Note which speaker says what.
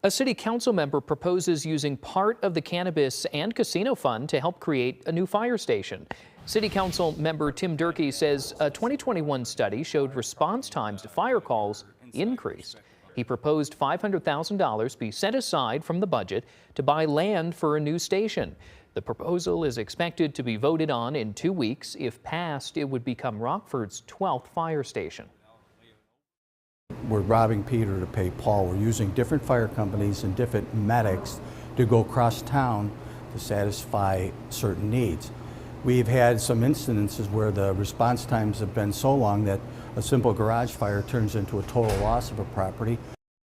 Speaker 1: A city council member proposes using part of the cannabis and casino fund to help create a new fire station. City council member Tim Durkee says a 2021 study showed response times to fire calls increased. He proposed $500,000 be set aside from the budget to buy land for a new station. The proposal is expected to be voted on in 2 weeks. If passed, it would become Rockford's 12th fire station.
Speaker 2: We're robbing Peter to pay Paul. We're using different fire companies and different medics to go across town to satisfy certain needs. We've had some incidences where the response times have been so long that a simple garage fire turns into a total loss of a property.